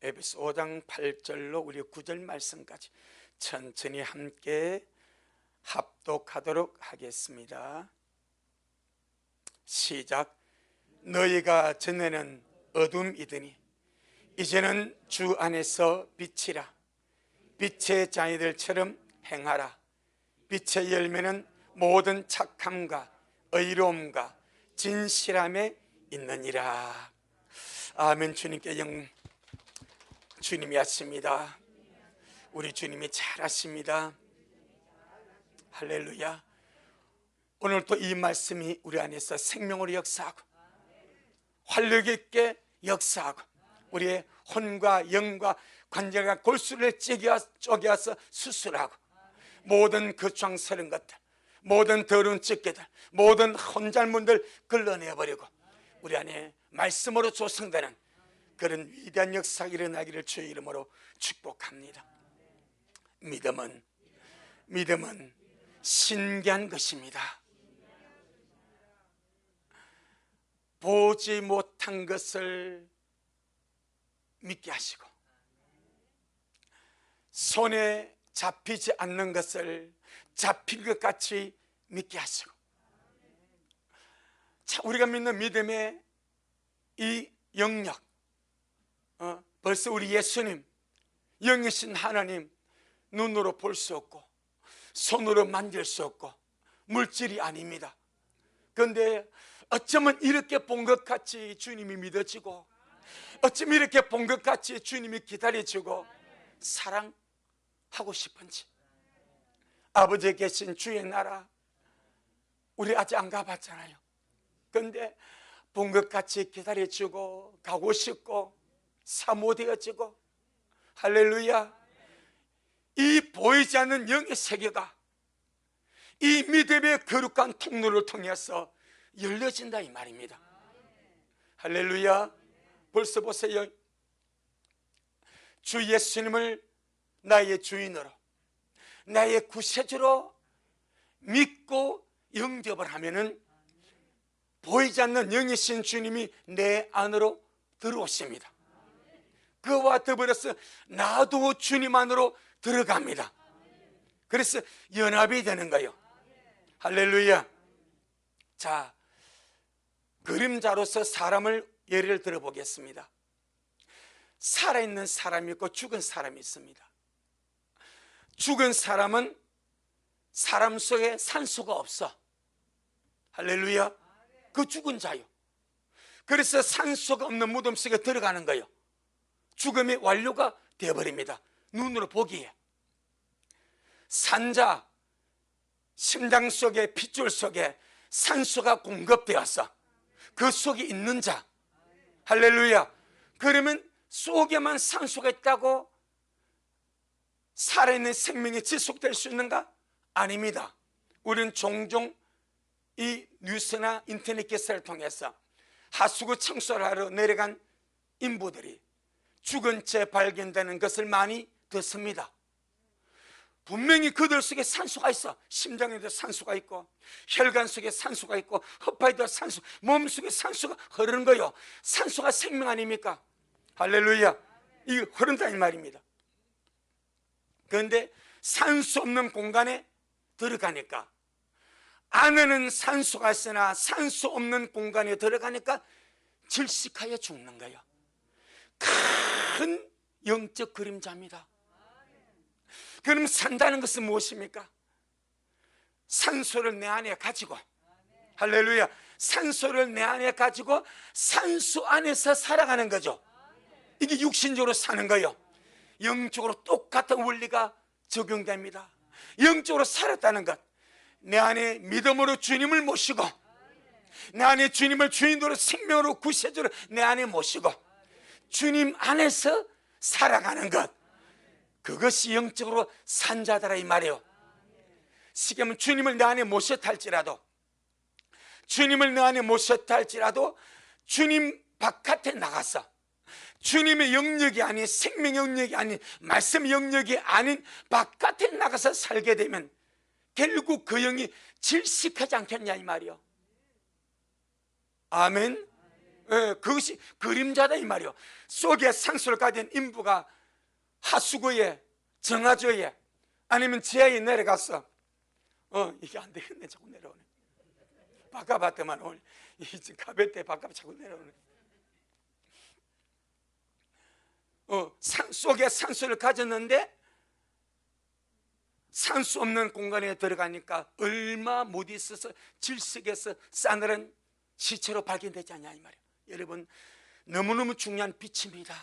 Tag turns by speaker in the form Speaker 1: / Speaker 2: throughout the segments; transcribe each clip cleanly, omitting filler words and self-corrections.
Speaker 1: 에베소 5장 8절로 우리 9절 말씀까지 천천히 함께 합독하도록 하겠습니다. 시작. 너희가 전에는 어둠이더니 이제는 주 안에서 빛이라. 빛의 자녀들처럼 행하라. 빛의 열매는 모든 착함과 의로움과 진실함에 있느니라. 아멘. 주님께 주님이 하십니다. 우리 주님이 잘하십니다. 할렐루야. 오늘 또 이 말씀이 우리 안에서 생명으로 역사하고 활력 있게 역사하고 우리의 혼과 영과 관절과 골수를 쪼개어서 수술하고 모든 거추장스러운 것들, 모든 더러운 ጭ기들, 모든 혼잘문들 걸러내버리고 우리 안에 말씀으로 조성되는 그런 위대한 역사가 일어나기를 주의 이름으로 축복합니다. 믿음은 신기한 것입니다. 보지 못한 것을 믿게 하시고 손에 잡히지 않는 것을 잡힌 것 같이 믿게 하시고, 자, 우리가 믿는 믿음의 이 영역, 벌써 우리 예수님, 영이신 하나님, 눈으로 볼 수 없고 손으로 만질 수 없고 물질이 아닙니다. 그런데 어쩌면 이렇게 본 것 같이 주님이 믿어지고, 어쩌면 이렇게 본 것 같이 주님이 기다려지고 사랑하고 싶은지, 아버지에 계신 주의 나라 우리 아직 안 가봤잖아요. 그런데 본 것 같이 기다려지고 가고 싶고 사모되어지고, 할렐루야. 이 보이지 않는 영의 세계가 이 믿음의 거룩한 통로를 통해서 열려진다 이 말입니다. 할렐루야. 벌써 보세요. 주 예수님을 나의 주인으로, 나의 구세주로 믿고 영접을 하면은 보이지 않는 영이신 주님이 내 안으로 들어오십니다. 그와 더불어서 나도 주님 안으로 들어갑니다. 그래서 연합이 되는 거예요. 할렐루야. 자, 그림자로서 사람을 예를 들어보겠습니다. 살아있는 사람이 있고 죽은 사람이 있습니다. 죽은 사람은 사람 속에 산소가 없어. 할렐루야. 그 죽은 자요. 그래서 산소가 없는 무덤 속에 들어가는 거예요. 죽음이 완료가 되어버립니다. 눈으로 보기에. 산자, 심장 속에 핏줄 속에 산소가 공급되어서 그 속에 있는 자, 할렐루야. 그러면 속에만 산소가 있다고 살아있는 생명이 지속될 수 있는가? 아닙니다. 우리는 종종 이 뉴스나 인터넷 기사를 통해서 하수구 청소를 하러 내려간 인부들이 죽은 채 발견되는 것을 많이 듣습니다. 분명히 그들 속에 산소가 있어. 심장에도 산소가 있고 혈관 속에 산소가 있고 허파에도 산소, 몸 속에 산소가 흐르는 거요. 산소가 생명 아닙니까? 할렐루야. 이거 흐른다 이 말입니다. 그런데 산소 없는 공간에 들어가니까, 안에는 산소가 있으나 산소 없는 공간에 들어가니까 질식하여 죽는 거예요. 큰 영적 그림자입니다. 그럼 산다는 것은 무엇입니까? 산소를 내 안에 가지고, 할렐루야, 산소를 내 안에 가지고 산소 안에서 살아가는 거죠. 이게 육신적으로 사는 거예요. 영적으로 똑같은 원리가 적용됩니다. 영적으로 살았다는 것, 내 안에 믿음으로 주님을 모시고, 내 안에 주님을 주인으로 생명으로 구세주로 내 안에 모시고 주님 안에서 살아가는 것, 그것이 영적으로 산 자다라 이 말이에요. 시계면 주님을 내 안에 모셨다 할지라도, 주님을 내 안에 모셨다 할지라도 주님 바깥에 나가서 주님의 영역이 아닌, 생명 영역이 아닌, 말씀 영역이 아닌 바깥에 나가서 살게 되면 결국 그 영이 질식하지 않겠냐 이 말이요. 아멘. 그것이 그림자다 이 말이요. 속에 산소를 가진 인부가 하수구에, 정화조에, 아니면 지하에 내려가서 이게 안 되겠네, 자꾸 내려오네. 바꿔봤더만 오늘 이제 가베테 바꿔 자꾸 내려오네. 산 속에 산소를 가졌는데 산소 없는 공간에 들어가니까 얼마 못 있어서 질석에서 싸늘한 시체로 발견되지 않냐 이 말이에요. 여러분, 너무너무 중요한 빛입니다.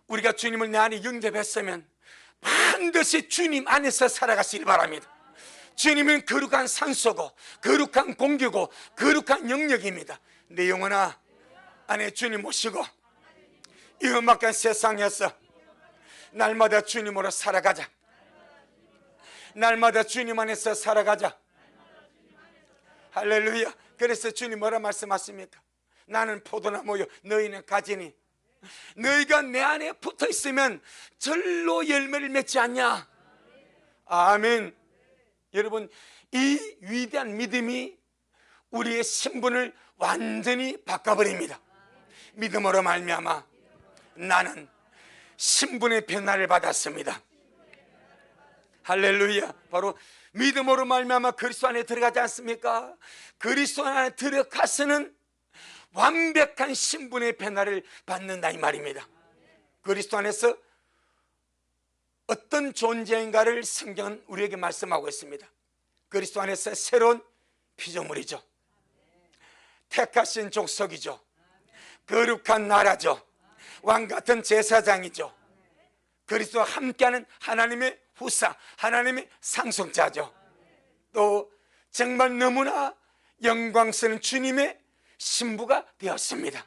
Speaker 1: 우리가 주님을 내 안에 영접했으면 반드시 주님 안에서 살아가시길 바랍니다. 주님은 거룩한 산소고 거룩한 공기고 거룩한 영역입니다. 내 영혼아, 안에 주님 모시고 이 험악한 세상에서 날마다 주님으로 살아가자. 날마다 주님 안에서 살아가자. 할렐루야. 그래서 주님 뭐라 말씀하십니까? 나는 포도나무요 너희는 가지니 너희가 내 안에 붙어 있으면 절로 열매를 맺지 않냐. 아멘. 여러분, 이 위대한 믿음이 우리의 신분을 완전히 바꿔버립니다. 믿음으로 말미암아 나는 신분의 변화를 받았습니다. 할렐루야. 바로 믿음으로 말미암아 그리스도 안에 들어가지 않습니까? 그리스도 안에 들어가서는 완벽한 신분의 변화를 받는다 이 말입니다. 그리스도 안에서 어떤 존재인가를 성경은 우리에게 말씀하고 있습니다. 그리스도 안에서 새로운 피조물이죠. 택하신 족속이죠. 거룩한 나라죠. 왕같은 제사장이죠. 그리스도와 함께하는 하나님의 후사, 하나님의 상속자죠. 또 정말 너무나 영광스러운 주님의 신부가 되었습니다.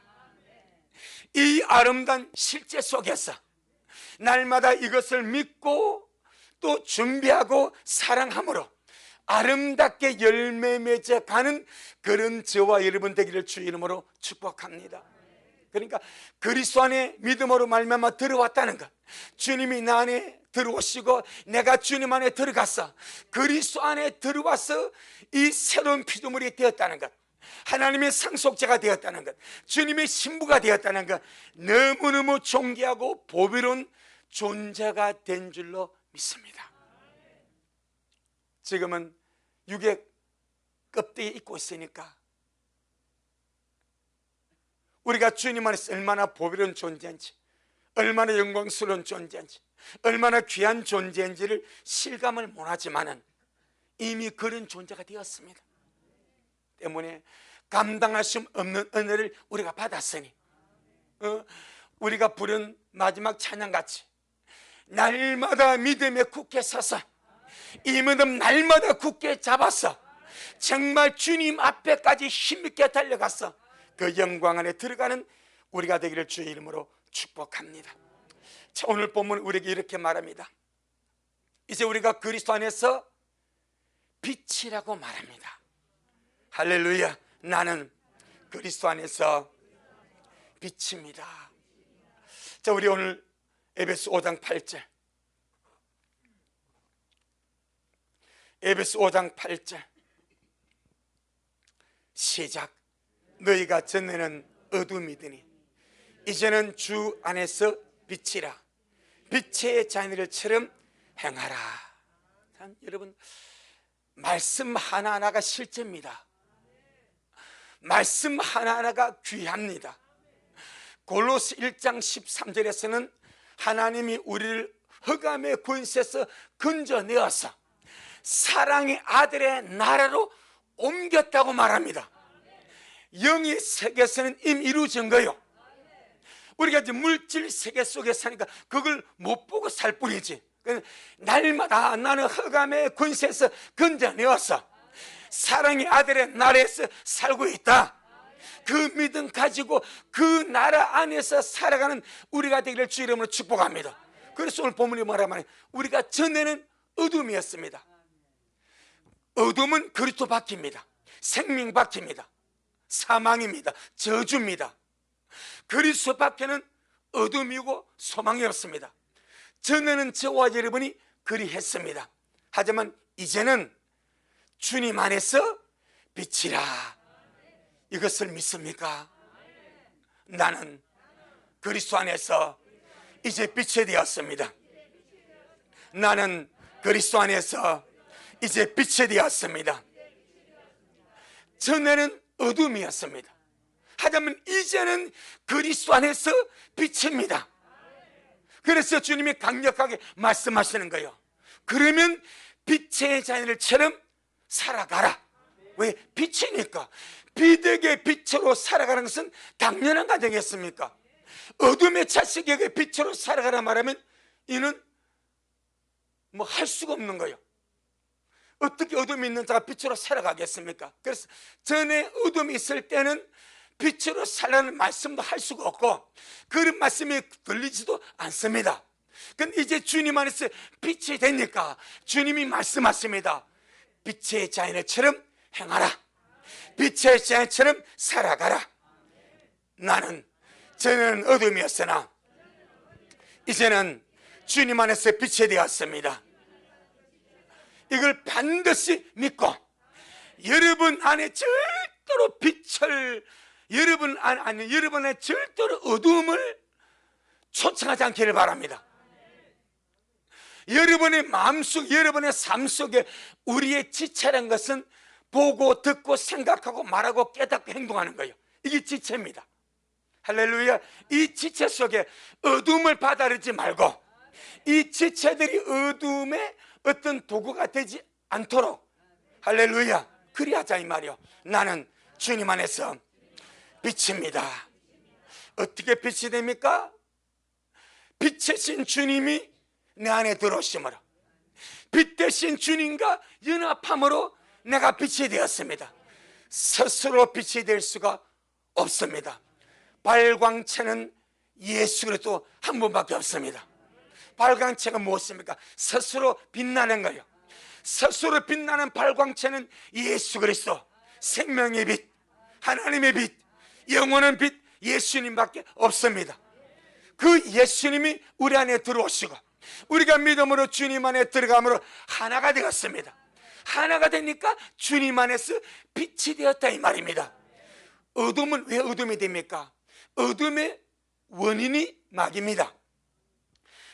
Speaker 1: 이 아름다운 실제 속에서 날마다 이것을 믿고 또 준비하고 사랑함으로 아름답게 열매 맺어가는 그런 저와 여러분 되기를 주 이름으로 축복합니다. 그러니까 그리스도 안에 믿음으로 말미암아 들어왔다는 것, 주님이 나 안에 들어오시고 내가 주님 안에 들어갔어, 그리스도 안에 들어와서 이 새로운 피조물이 되었다는 것, 하나님의 상속자가 되었다는 것, 주님의 신부가 되었다는 것, 너무너무 존귀하고 보배로운 존재가 된 줄로 믿습니다. 지금은 육의 껍데기 입고 있으니까 우리가 주님 안에서 얼마나 보배로운 존재인지, 얼마나 영광스러운 존재인지, 얼마나 귀한 존재인지를 실감을 못하지만은 이미 그런 존재가 되었습니다. 때문에 감당할 수 없는 은혜를 우리가 받았으니 우리가 부른 마지막 찬양같이 날마다 믿음에 굳게 서서 이 믿음 날마다 굳게 잡았어 정말 주님 앞에까지 힘있게 달려갔어 그 영광 안에 들어가는 우리가 되기를 주의 이름으로 축복합니다. 자, 오늘 본문 우리에게 이렇게 말합니다. 이제 우리가 그리스도 안에서 빛이라고 말합니다. 할렐루야. 나는 그리스도 안에서 빛입니다. 자, 우리 오늘 에베소 5장 8절, 에베소 5장 8절 시작. 너희가 전에는 어둠이더니 이제는 주 안에서 빛이라 빛의 자녀들처럼 행하라. 참, 여러분, 말씀 하나하나가 실제입니다. 말씀 하나하나가 귀합니다. 골로새 1장 13절에서는 하나님이 우리를 흑암의 권세에서 건져내어서 사랑의 아들의 나라로 옮겼다고 말합니다. 영의 세계에서는 이미 이루어진 거예요. 우리가 이제 물질 세계 속에 사니까 그걸 못 보고 살 뿐이지. 날마다 나는 흑암의 권세에서 건져내어서 사랑의 아들의 나라에서 살고 있다. 그 믿음 가지고 그 나라 안에서 살아가는 우리가 되기를 주 이름으로 축복합니다. 그래서 오늘 본문이 말하면 우리가 전에는 어둠이었습니다. 어둠은 그리스도 밖입니다. 생명 밖입니다. 사망입니다. 저주입니다. 그리스도 밖에는 어둠이고 소망이 없습니다. 전에는 저와 여러분이 그리했습니다. 하지만 이제는 주님 안에서 빛이라. 이것을 믿습니까? 나는 그리스도 안에서 이제 빛이 되었습니다. 나는 그리스도 안에서 이제 빛이 되었습니다. 전에는 어둠이었습니다. 하자면 이제는 그리스도 안에서 빛입니다. 그래서 주님이 강력하게 말씀하시는 거예요. 그러면 빛의 자녀들처럼 살아가라. 왜? 빛이니까. 빛에게 빛으로 살아가는 것은 당연한 과정이었습니까? 어둠의 자식에게 빛으로 살아가라 말하면 이는 뭐 할 수가 없는 거예요. 어떻게 어둠이 있는 자가 빛으로 살아가겠습니까? 그래서 전에 어둠이 있을 때는 빛으로 살라는 말씀도 할 수가 없고 그런 말씀이 들리지도 않습니다. 근데 이제 주님 안에서 빛이 되니까 주님이 말씀하십니다. 빛의 자녀처럼 행하라. 빛의 자녀처럼 살아가라. 나는 전에는 어둠이었으나 이제는 주님 안에서 빛이 되었습니다. 이걸 반드시 믿고 여러분 안에 절대로 빛을 여러분 안에 절대로 어둠을 초청하지 않기를 바랍니다. 여러분의 마음속, 여러분의 삶 속에 우리의 지체란 것은 보고 듣고 생각하고 말하고 깨닫고 행동하는 거예요. 이게 지체입니다. 할렐루야. 이 지체 속에 어둠을 받아들이지 말고 이 지체들이 어둠의 어떤 도구가 되지 않도록 할렐루야 그리하자 이 말이요. 나는 주님 안에서 빛입니다. 어떻게 빛이 됩니까? 빛이신 주님이 내 안에 들어오심으로 빛 대신 주님과 연합함으로 내가 빛이 되었습니다. 스스로 빛이 될 수가 없습니다. 발광체는 예수 그리스도 한 분밖에 없습니다. 발광체가 무엇입니까? 스스로 빛나는 거예요. 스스로 빛나는 발광체는 예수 그리스도, 생명의 빛, 하나님의 빛, 영원한 빛 예수님밖에 없습니다. 그 예수님이 우리 안에 들어오시고 우리가 믿음으로 주님 안에 들어감으로 하나가 되었습니다. 하나가 되니까 주님 안에서 빛이 되었다 이 말입니다. 어둠은 왜 어둠이 됩니까? 어둠의 원인이 마귀입니다.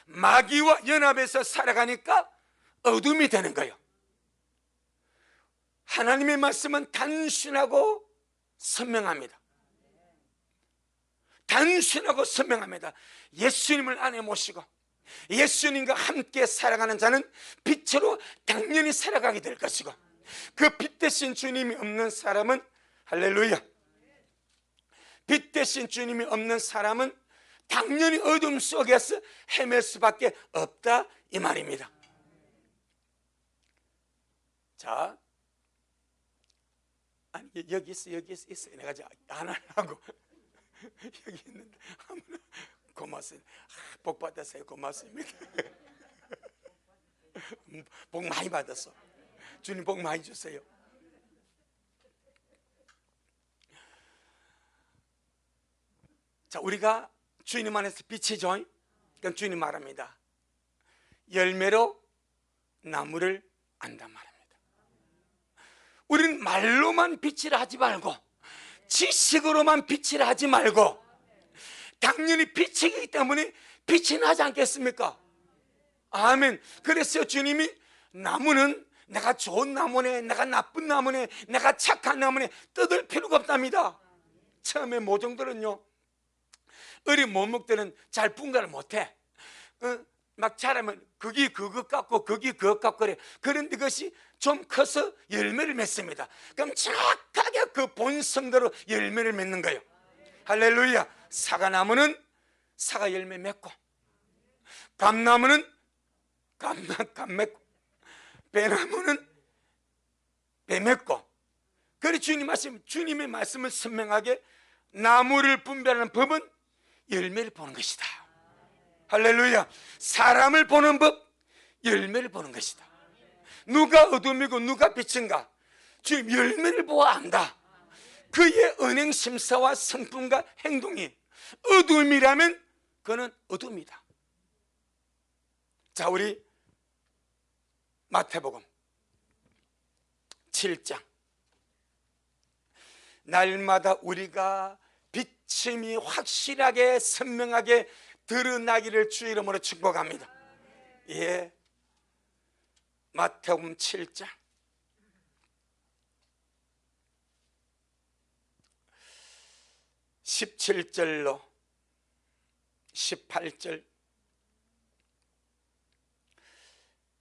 Speaker 1: 마귀와 연합해서 살아가니까 어둠이 되는 거예요. 하나님의 말씀은 단순하고 선명합니다. 단순하고 선명합니다. 예수님을 안에 모시고 예수님과 함께 살아가는 자는 빛으로 당연히 살아가게 될 것이고 그 빛 대신 주님이 없는 사람은 할렐루야 빛 대신 주님이 없는 사람은 당연히 어둠 속에서 헤맬 수밖에 없다 이 말입니다. 자, 아니 여기 있어 내가 안 하려고 여기 있는데 고맙습니다. 복 받았어요. 고맙습니다. 복 많이 받았어. 주님 복 많이 주세요. 자, 우리가 주님 안에서 빛이죠. 그럼 주님 말합니다. 열매로 나무를 안단 말입니다. 우리는 말로만 빛이라 하지 말고 지식으로만 빛이라 하지 말고 당연히 빛이기 때문에 빛이 나지 않겠습니까? 아멘. 그래서 주님이 나무는 내가 좋은 나무네, 내가 나쁜 나무네, 내가 착한 나무네 뜯을 필요가 없답니다. 처음에 모종들은요 어린 모목들은 잘 분간을 못해. 막 자라면 거기 그것 같고 거기 그것 같고 그래. 그런데 그것이 좀 커서 열매를 맺습니다. 그럼 정확하게 그 본성대로 열매를 맺는 거예요. 할렐루야. 사과나무는 사과 열매 맺고 감나무는 감 맺고 배나무는 배 맺고 그래 주님의 말씀을 선명하게 나무를 분별하는 법은 열매를 보는 것이다. 할렐루야. 사람을 보는 법 열매를 보는 것이다. 누가 어둠이고 누가 빛인가 주님 열매를 보아 안다. 그의 은행 심사와 성품과 행동이 어둠이라면 그는 어둠이다. 자, 우리 마태복음 7장 날마다 우리가 비침이 확실하게 선명하게 드러나기를 주 이름으로 축복합니다. 예, 마태복음 7장 17절로 18절,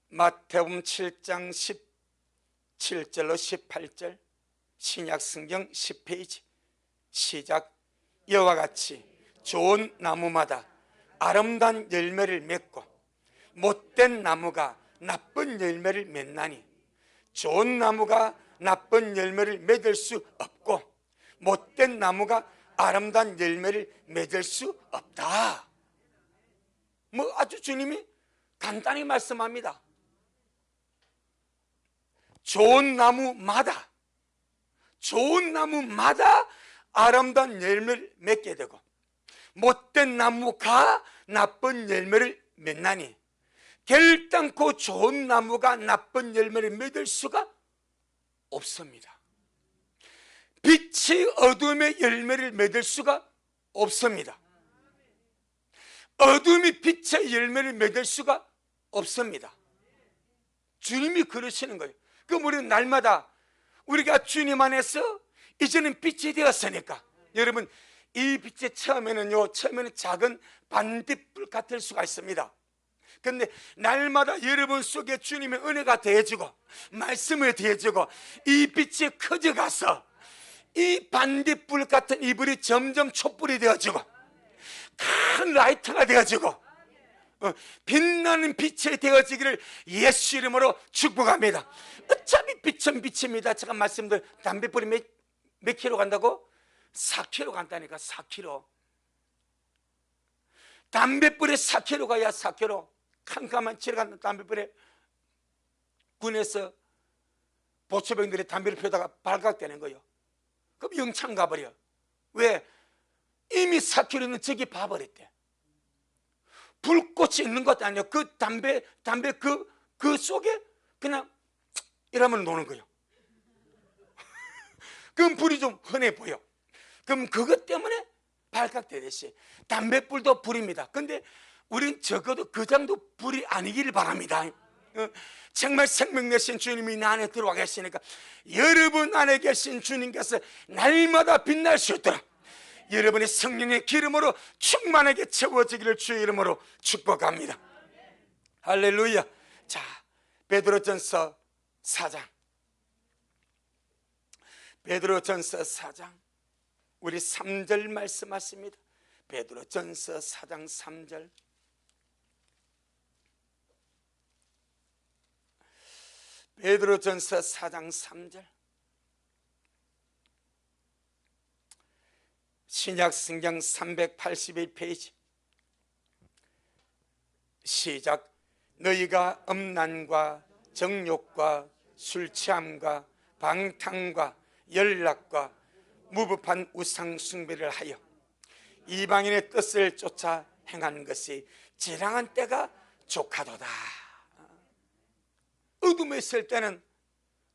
Speaker 1: 마태복음 7장 17절로 18절, 신약성경 10페이지. 시작. 이와 같이 좋은 나무마다 아름다운 열매를 맺고 못된 나무가 나쁜 열매를 맺나니 좋은 나무가 나쁜 열매를 맺을 수 없고 못된 나무가 아름다운 열매를 맺을 수 없다. 뭐 아주 주님이 간단히 말씀합니다. 좋은 나무마다 아름다운 열매를 맺게 되고 못된 나무가 나쁜 열매를 맺나니 결단코 좋은 나무가 나쁜 열매를 맺을 수가 없습니다. 빛이 어둠의 열매를 맺을 수가 없습니다. 어둠이 빛의 열매를 맺을 수가 없습니다. 주님이 그러시는 거예요. 그럼 우리는 날마다 우리가 주님 안에서 이제는 빛이 되었으니까, 여러분 이 빛의 처음에는 작은 반딧불 같을 수가 있습니다. 그런데 날마다 여러분 속에 주님의 은혜가 더해지고 말씀이 더해지고 이 빛이 커져가서 이 반딧불 같은 이불이 점점 촛불이 되어지고 큰 라이트가 되어지고 빛나는 빛이 되어지기를 예수 이름으로 축복합니다. 어차피 빛은 빛입니다. 제가 말씀드린 담뱃불이 몇 킬로 간다고? 4킬로 간다니까. 4킬로. 담뱃불에 4킬로 가야 4킬로. 캄캄한 칠에 가는 담뱃불에 군에서 보초병들이 담배를 피우다가 발각되는 거예요. 그럼 영창 가버려. 왜? 이미 4킬로는 저기 봐버렸대. 불꽃이 있는 것도 아니에요. 그 담배 그 속에 그냥 이러면 노는 거예요. 그럼 불이 좀 흔해 보여. 그럼 그것 때문에 발각되듯이 담뱃불도 불입니다. 근데 우린 적어도 그 정도 불이 아니기를 바랍니다. 정말 생명 내신 주님이 나 안에 들어와 계시니까 여러분 안에 계신 주님께서 날마다 빛날 수 있도록 여러분의 성령의 기름으로 충만하게 채워지기를 주의 이름으로 축복합니다. 할렐루야. 자, 베드로전서 4장. 베드로전서 4장 우리 3절 말씀하십니다. 베드로전서 4장 3절. 베드로전서 4장 3절. 신약성경 381페이지. 시작. 너희가 음란과 정욕과 술취함과 방탕과 연락과 무법한 우상 숭배를 하여 이방인의 뜻을 쫓아 행하는 것이 지랑한 때가 족하도다. 어둠에 있을 때는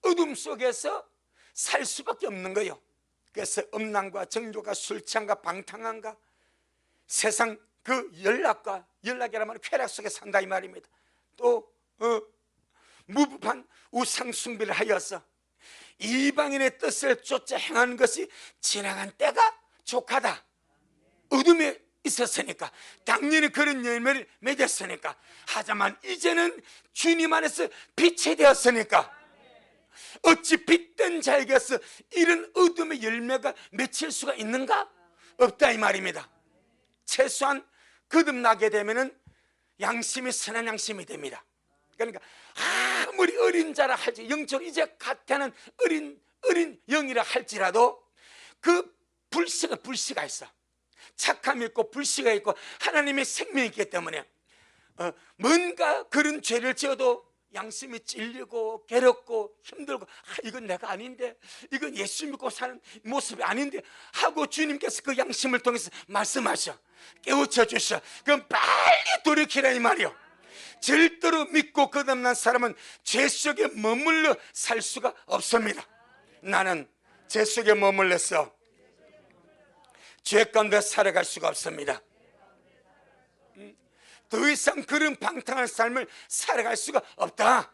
Speaker 1: 어둠 속에서 살 수밖에 없는 거예요. 그래서 음란과 정욕과 술취함과 방탕함과 세상 그 연락이라면 쾌락 속에 산다 이 말입니다. 또 무법한 우상 숭배를 하여서 이방인의 뜻을 쫓아 행하는 것이 지나간 때가 족하다. 어둠에 있었으니까 당연히 그런 열매를 맺었으니까. 하지만 이제는 주님 안에서 빛이 되었으니까 어찌 빛된 자에게서 이런 어둠의 열매가 맺힐 수가 있는가? 없다 이 말입니다. 최소한 거듭나게 되면은 양심이 선한 양심이 됩니다. 그러니까 아무리 어린 자라 할지 영적으로 이제 같다는 어린 영이라 할지라도 그 불씨가 있어. 착함이 있고 불씨가 있고 하나님의 생명이 있기 때문에 뭔가 그런 죄를 지어도 양심이 찔리고 괴롭고 힘들고 이건 내가 아닌데, 이건 예수 믿고 사는 모습이 아닌데 하고 주님께서 그 양심을 통해서 말씀하셔, 깨우쳐 주셔. 그럼 빨리 돌이키라 이 말이요. 절대로 믿고 거듭난 사람은 죄 속에 머물러 살 수가 없습니다. 나는 죄 속에 머물러서 죄 가운데 살아갈 수가 없습니다. 더 이상 그런 방탕한 삶을 살아갈 수가 없다.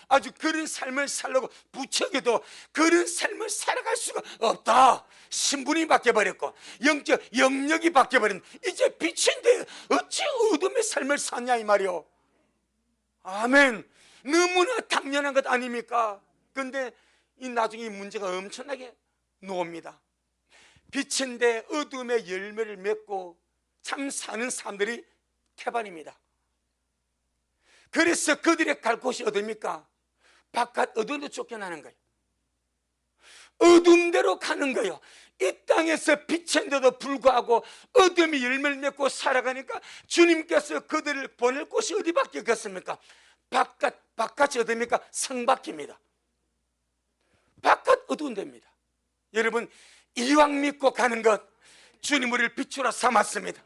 Speaker 1: 아주 그런 삶을 살려고 부쩍여도 그런 삶을 살아갈 수가 없다. 신분이 바뀌어버렸고 영적 영역이 바뀌어버린, 이제 빛인데 어찌 어둠의 삶을 사냐 이 말이요. 아멘. 너무나 당연한 것 아닙니까? 근데 이 나중에 문제가 엄청나게 놓습니다. 빛인데 어둠의 열매를 맺고 참 사는 사람들이 태반입니다. 그래서 그들의 갈 곳이 어딥니까? 바깥 어둠으로 쫓겨나는 거예요. 어둠대로 가는 거예요. 이 땅에서 빛인데도 불구하고 어둠이 열매를 맺고 살아가니까 주님께서 그들을 보낼 곳이 어디밖에 없겠습니까? 바깥이 어딥니까? 성밖입니다. 바깥 어두운 데입니다. 여러분, 이왕 믿고 가는 것, 주님 우리를 빛으로 삼았습니다.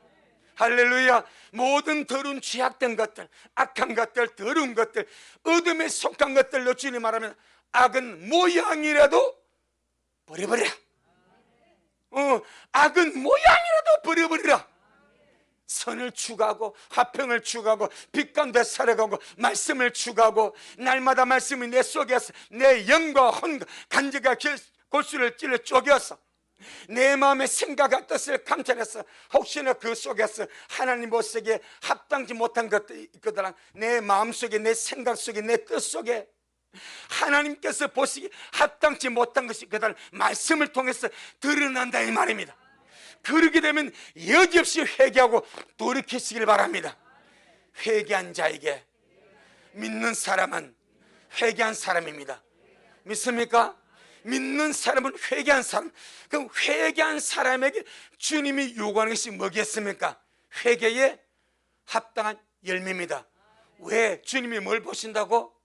Speaker 1: 할렐루야. 모든 더러운 죄악된 것들, 악한 것들, 더러운 것들, 어둠에 속한 것들로 주님 말하면 악은 모양이라도 버려버리라. 악은 모양이라도 버려버리라. 선을 추구하고 화평을 추구하고 빛 가운데 살아가고 말씀을 추구하고 날마다 말씀이 내 속에서 내 영과 혼 간절과 골수를 찔러 쪼개어서 내 마음의 생각과 뜻을 감찰해서 혹시나 그 속에서 하나님 보시기에 합당치 못한 것들이 있거든, 내 마음속에 내 생각 속에 내 뜻 속에 하나님께서 보시기에 합당치 못한 것이 있거든, 말씀을 통해서 드러난다 이 말입니다. 그렇게 되면 여지없이 회개하고 돌이키시길 바랍니다. 회개한 자에게, 믿는 사람은 회개한 사람입니다. 믿습니까? 믿는 사람은 회개한 사람. 그럼 회개한 사람에게 주님이 요구하는 것이 뭐겠습니까? 회개에 합당한 열매입니다. 왜? 주님이 뭘 보신다고?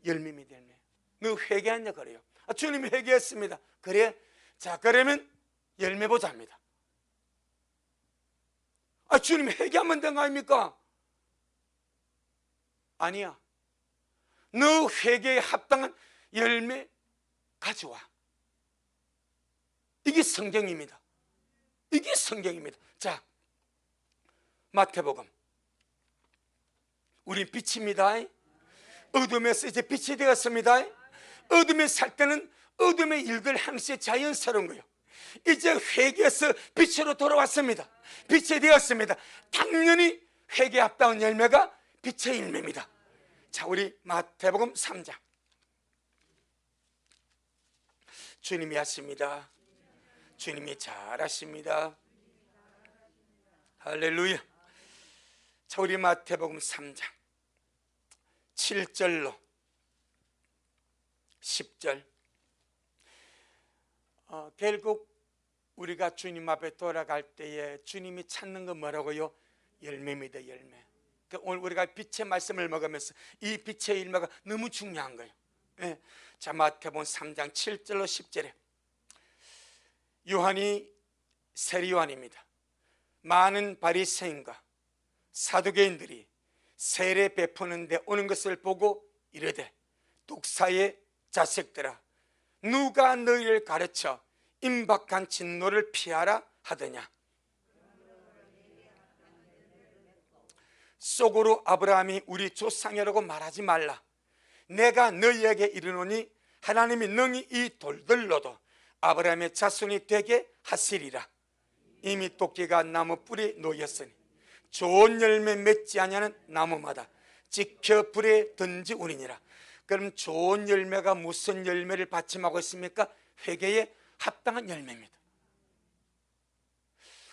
Speaker 1: 열매입니다. 열매. 너 회개했냐 그래요. 주님이 회개했습니다. 그래? 자, 그러면 열매 보자 합니다. 주님이 회개하면 된 거 아닙니까? 아니야. 너 회개에 합당한 열매 가져와. 이게 성경입니다. 이게 성경입니다. 자, 마태복음. 우리 빛입니다. 어둠에서 이제 빛이 되었습니다. 어둠에 살 때는 어둠의 일들 항시 자연스러운 거예요. 이제 회개해서 빛으로 돌아왔습니다. 빛이 되었습니다. 당연히 회개에 합당한 열매가 빛의 열매입니다. 자, 우리 마태복음 3장. 주님이 하십니다. 주님이 잘하십니다. 할렐루야. 자, 우리 마태복음 3장 7절로 10절. 결국 우리가 주님 앞에 돌아갈 때에 주님이 찾는 건 뭐라고요? 열매입니다. 열매. 오늘 우리가 빛의 말씀을 먹으면서 이 빛의 열매가 너무 중요한 거예요. 네. 자, 마태복음 3장 7절로 10절에 요한이 세리요한입니다. 많은 바리새인과 사두개인들이 세례 베푸는데 오는 것을 보고 이르되, 독사의 자식들아, 누가 너희를 가르쳐 임박한 진노를 피하라 하더냐. 속으로 아브라함이 우리 조상이라고 말하지 말라. 내가 너희에게 이르노니 하나님이 능히 이 돌들로도 아브라함의 자손이 되게 하시리라. 이미 토끼가 나무 뿌리 놓였으니 좋은 열매 맺지 아니하는 나무마다 지켜 불에 던지우니라. 그럼 좋은 열매가 무슨 열매를 받침하고 있습니까? 회개에 합당한 열매입니다.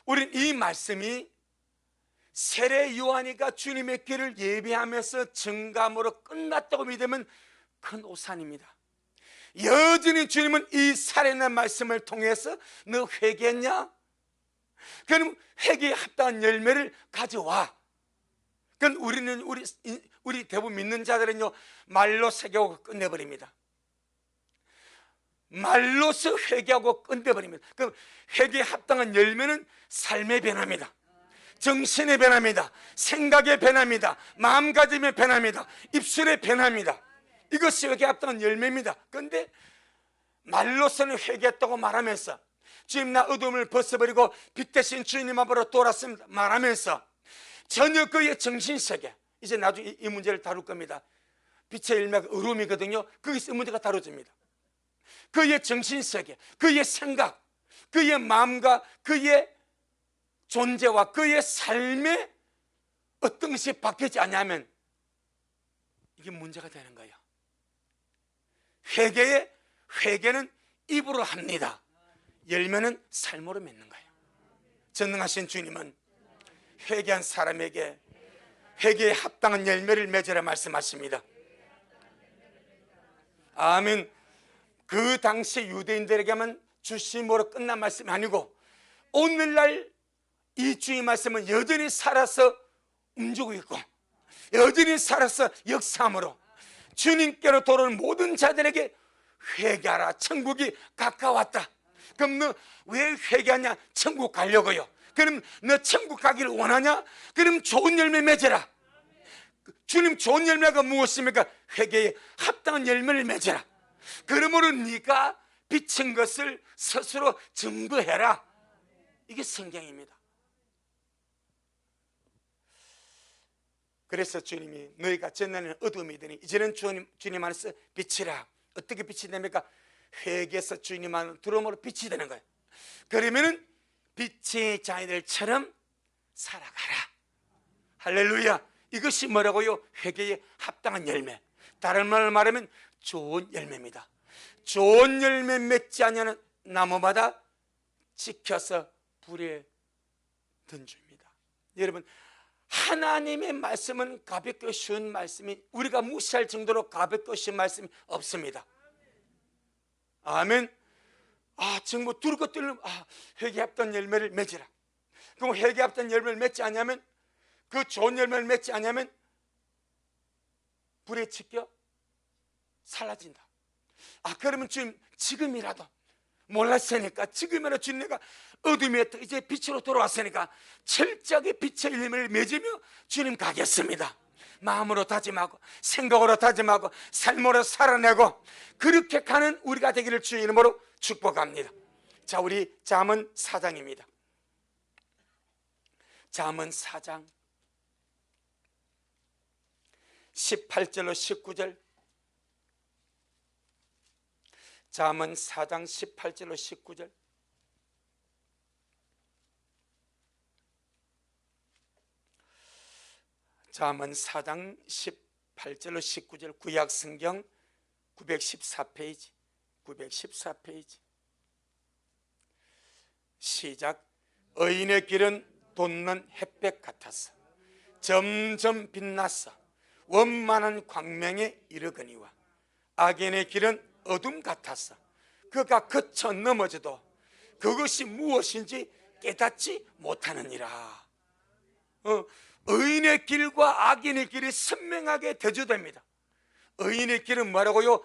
Speaker 1: 우린 이 말씀이 세례 요한이가 주님의 길을 예비하면서 증감으로 끝났다고 믿으면 큰 오산입니다. 여전히 주님은 이 살인의 말씀을 통해서 너 회개했냐? 그럼 회개에 합당한 열매를 가져와. 그건 우리 대부분 믿는 자들은요, 말로 새겨고 끝내버립니다. 말로서 회개하고 끝내버립니다. 그럼 회개에 합당한 열매는 삶의 변화입니다. 정신의 변화입니다. 생각의 변화입니다. 마음가짐의 변화입니다. 입술의 변화입니다. 이것이 회개에 합당한 열매입니다. 그런데 말로서는 회개했다고 말하면서 주님 나 어둠을 벗어버리고 빛 대신 주님 앞으로 돌았습니다 말하면서 전혀 그의 정신세계, 이제 나중에 이 문제를 다룰 겁니다. 빛의 열매가 어둠이거든요. 거기서 이 문제가 다뤄집니다. 그의 정신세계, 그의 생각, 그의 마음과 그의 존재와 그의 삶에 어떤 것이 바뀌지 않냐면 이게 문제가 되는 거예요. 회개는 입으로 합니다. 열매는 삶으로 맺는 거예요. 전능하신 주님은 회개한 사람에게 회개에 합당한 열매를 맺으라 말씀하십니다. 아멘. 그 당시 유대인들에게만 주심으로 끝난 말씀이 아니고 오늘날 이 주의 말씀은 여전히 살아서 움직이고 있고 여전히 살아서 역사함으로 주님께로 돌아오는 모든 자들에게 회개하라, 천국이 가까웠다. 그럼 너 왜 회개하냐? 천국 가려고요. 그럼 너 천국 가기를 원하냐? 그럼 좋은 열매 맺어라. 주님 좋은 열매가 무엇입니까? 회개에 합당한 열매를 맺어라. 그러므로 네가 비친 것을 스스로 증거해라. 이게 성경입니다. 그래서 주님이 너희가 전에는 어둠이더니 이제는 주님 안에서 빛이라. 어떻게 빛이 됩니까? 회개에서 주님 안으로 들어옴으로 빛이 되는 거예요. 그러면은 빛의 자녀들처럼 살아가라. 할렐루야. 이것이 뭐라고요? 회개에 합당한 열매. 다른 말로 말하면 좋은 열매입니다. 좋은 열매 맺지 않는 나무마다 지켜서 불에 던집니다. 여러분, 하나님의 말씀은 가볍고 쉬운 말씀이 우리가 무시할 정도로 가볍고 쉬운 말씀이 없습니다. 아멘. 정말 두를 것 들면 회개 합당한 열매를 맺으라. 그럼 회개 합당한 열매를 맺지 않냐면 그 좋은 열매를 맺지 않냐면 불에 지켜 사라진다. 그러면 주님 지금이라도 몰랐으니까 지금이라도 주님 내가 어둠에 이제 빛으로 돌아왔으니까 철저하게 빛의 열매를 맺으며 주님 가겠습니다. 마음으로 다짐하고 생각으로 다짐하고 삶으로 살아내고 그렇게 가는 우리가 되기를 주의 이름으로 축복합니다. 자, 우리 잠언 4장입니다. 잠언 4장 18절로 19절. 잠언 4장 18절로 19절. 잠언 4장 18절로 19절. 구약성경 914페이지 914페이지. 시작. 의인의 길은 돋는 햇볕 같아서 점점 빛나서 원만한 광명에 이르거니와 악인의 길은 어둠 같아서 그가 거쳐 넘어져도 그것이 무엇인지 깨닫지 못하느니라. 의인의 길과 악인의 길이 선명하게 대조됩니다. 의인의 길은 뭐라고요?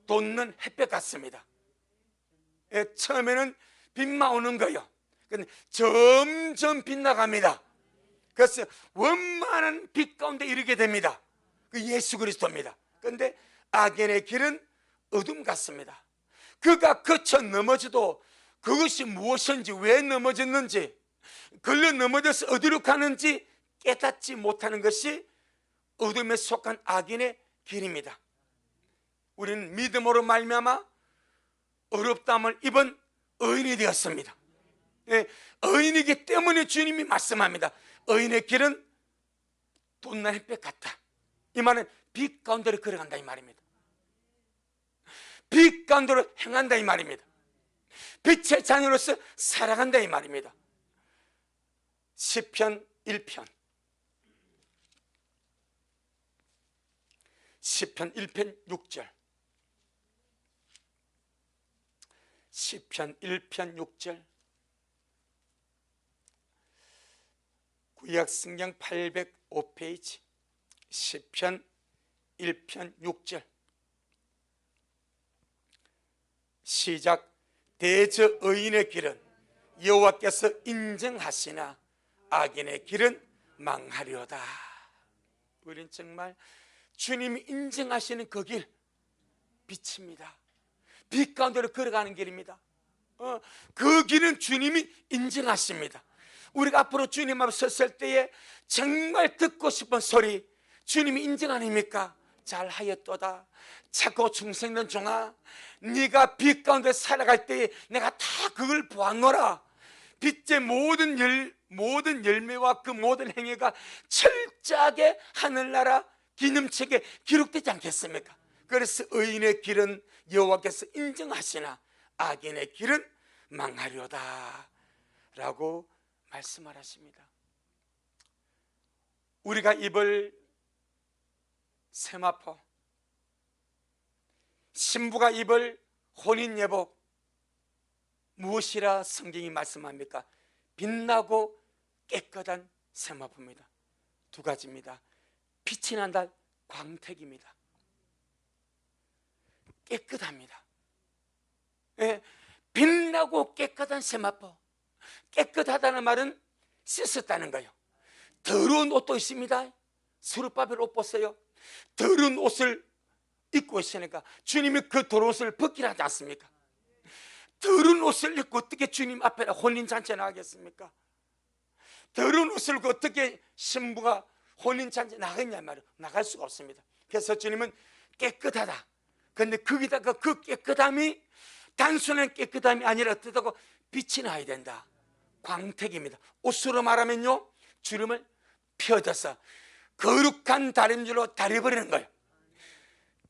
Speaker 1: 돋는 햇볕 같습니다. 처음에는 빛만 오는 거예요. 근데 점점 빛나갑니다. 그래서 원만한 빛 가운데 이르게 됩니다. 그 예수 그리스도입니다. 그런데 악인의 길은 어둠 같습니다. 그가 거쳐 넘어져도 그것이 무엇인지 왜 넘어졌는지 걸려 넘어져서 어디로 가는지 깨닫지 못하는 것이 어둠에 속한 악인의 길입니다. 우리는 믿음으로 말미암아 어렵다함을 입은 의인이 되었습니다. 의인이기 때문에 주님이 말씀합니다. 의인의 길은 돋는 햇볕 같다. 이 말은 빛 가운데로 걸어간다 이 말입니다. 빛 가운데로 행한다 이 말입니다. 빛의 자녀로서 살아간다 이 말입니다. 시편 1편 시편 1편 6절. 시편 1편 6절. 구약성경 805페이지 시편 1편 6절. 시작. 대저 의인의 길은 여호와께서 인정하시나 악인의 길은 망하려다. 우리는 정말 주님이 인정하시는 그 길, 빛입니다. 빛 가운데로 걸어가는 길입니다. 그 길은 주님이 인정하십니다. 우리가 앞으로 주님 앞에 섰을 때에 정말 듣고 싶은 소리, 주님이 인정 아닙니까? 잘하였도다 착고 충성된 종아, 네가 빛 가운데 살아갈 때에 내가 다 그걸 보았노라. 빛의 모든 열매와 그 모든 행위가 철저하게 하늘나라 기념책에 기록되지 않겠습니까? 그래서 의인의 길은 여호와께서 인정하시나 악인의 길은 망하려다 라고 말씀을 하십니다. 우리가 입을 세마포, 신부가 입을 혼인예복, 무엇이라 성경이 말씀합니까? 빛나고 깨끗한 세마포입니다. 두 가지입니다. 빛이 난다, 광택입니다. 깨끗합니다. 예, 빛나고 깨끗한 세마포. 깨끗하다는 말은 씻었다는 거예요. 더러운 옷도 있습니다. 스룹바벨 옷 보세요. 더러운 옷을 입고 있으니까 주님이 그 더러운 옷을 벗기라 하지 않습니까? 더러운 옷을 입고 어떻게 주님 앞에 혼인잔치에 나가겠습니까? 더러운 옷을 입고 어떻게 신부가 혼인잔치에 나가겠냐 말이에요. 나갈 수가 없습니다. 그래서 주님은 깨끗하다. 그런데 거기다가 그 깨끗함이 단순한 깨끗함이 아니라 어떻다고 빛이 나야 된다. 광택입니다. 옷으로 말하면요, 주름을 펴져서 거룩한 다림질로 다려버리는 거예요.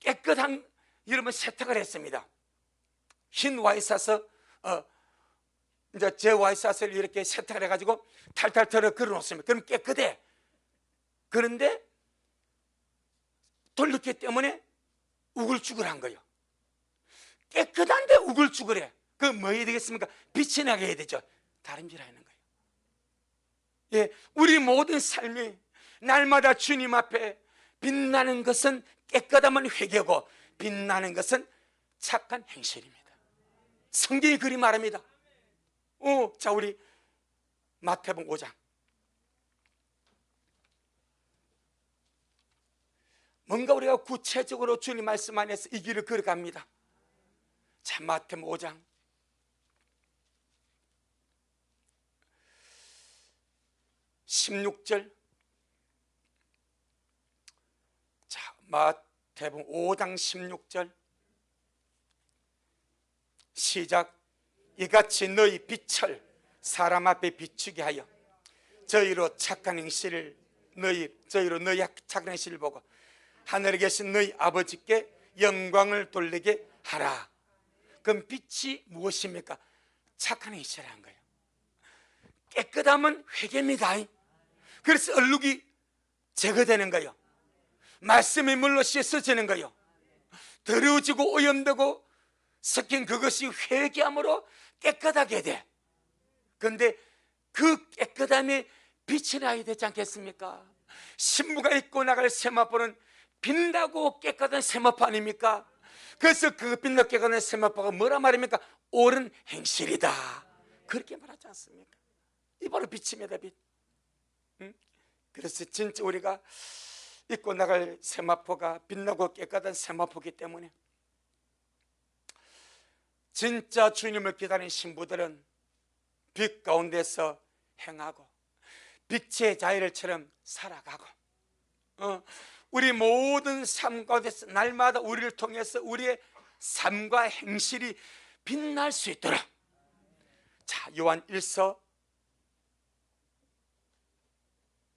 Speaker 1: 깨끗한, 여러분 세탁을 했습니다. 흰 와이셔츠, 이제 제 와이셔츠를 이렇게 세탁을 해가지고 탈탈 털어 걸어놓습니다. 그럼 깨끗해. 그런데 돌렸기 때문에 우글쭈글한 거예요. 깨끗한데 우글쭈글해. 그 뭐 해야 되겠습니까? 빛이 나게 해야 되죠. 다림질하는 거예요. 예, 우리 모든 삶이 날마다 주님 앞에 빛나는 것은 깨끗함은 회개고, 빛나는 것은 착한 행실입니다. 성경이 그리 말합니다. 자, 우리 마태복음 5장. 뭔가 우리가 구체적으로 주님 말씀 안에서 이 길을 걸어갑니다. 자, 마태복음 5장. (16절) 자, 마태복음 5장 16절 시작. 이같이 너희 빛을 사람 앞에 비추게 하여 저희로 착한 행실을 저희로 너희 착한 행실을 보고 하늘에 계신 너희 아버지께 영광을 돌리게 하라. 그럼 빛이 무엇입니까? 착한 행실이라는 거예요. 깨끗함은 회개입니다. 그래서 얼룩이 제거되는 거예요. 말씀의 물로 씻어지는 거예요. 더러워지고 오염되고 섞인 그것이 회개함으로 깨끗하게 돼. 그런데 그 깨끗함에 빛이 나야 되지 않겠습니까? 신부가 입고 나갈 세마포는 빛나고 깨끗한 세마포 아닙니까? 그래서 그 빛나고 깨끗한 세마포가 뭐라 말입니까? 옳은 행실이다. 그렇게 말하지 않습니까? 이 바로 빛입니다. 빛. 그래서 진짜 우리가 입고 나갈 세마포가 빛나고 깨끗한 세마포이기 때문에 진짜 주님을 기다리는 신부들은 빛 가운데서 행하고 빛의 자유를처럼 살아가고, 우리 모든 삶 가운데서 날마다 우리를 통해서 우리의 삶과 행실이 빛날 수 있도록. 자, 요한 1서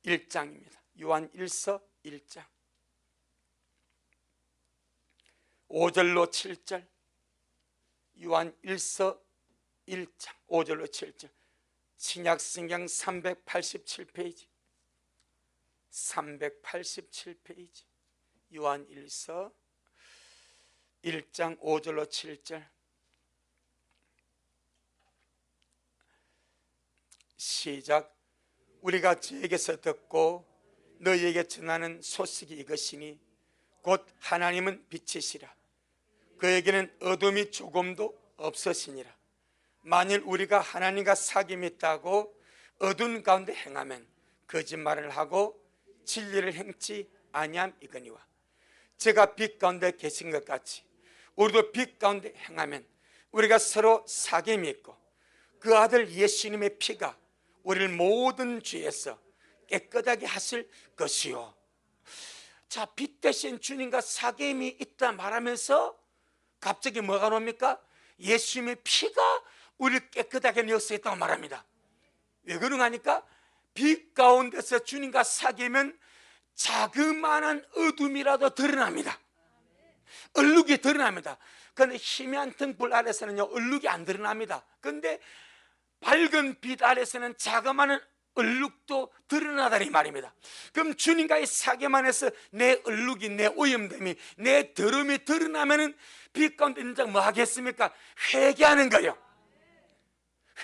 Speaker 1: 1장입니다. 요한 1서 1장 5절로 7절. 요한 1서 1장 5절로 7절. 신약성경 387페이지 387페이지 요한 1서 1장 5절로 7절. 시작. 우리가 저에게서 듣고 너희에게 전하는 소식이 이것이니 곧 하나님은 빛이시라. 그에게는 어둠이 조금도 없으시니라. 만일 우리가 하나님과 사귐이 있다고 어두운 가운데 행하면 거짓말을 하고 진리를 행치 아니함이거니와, 제가 빛 가운데 계신 것 같이 우리도 빛 가운데 행하면 우리가 서로 사귐이 있고 그 아들 예수님의 피가 우리를 모든 죄에서 깨끗하게 하실 것이요. 자, 빛 대신 주님과 사귐이 있다 말하면서 갑자기 뭐가 나옵니까? 예수님의 피가 우리를 깨끗하게 뉘었다고 말합니다. 왜 그런가 하니까 빛 가운데서 주님과 사귀면 자그마한 어둠이라도 드러납니다. 얼룩이 드러납니다. 그런데 희미한 등불 아래서는요 얼룩이 안 드러납니다. 그런데 밝은 빛 아래서는 자그마한 얼룩도 드러나다니 말입니다. 그럼 주님과의 사귐 안에서 내 얼룩이, 내 오염됨이, 내 더러움이 드러나면은 빛 가운데 있는 자가 뭐 하겠습니까? 회개하는 거예요.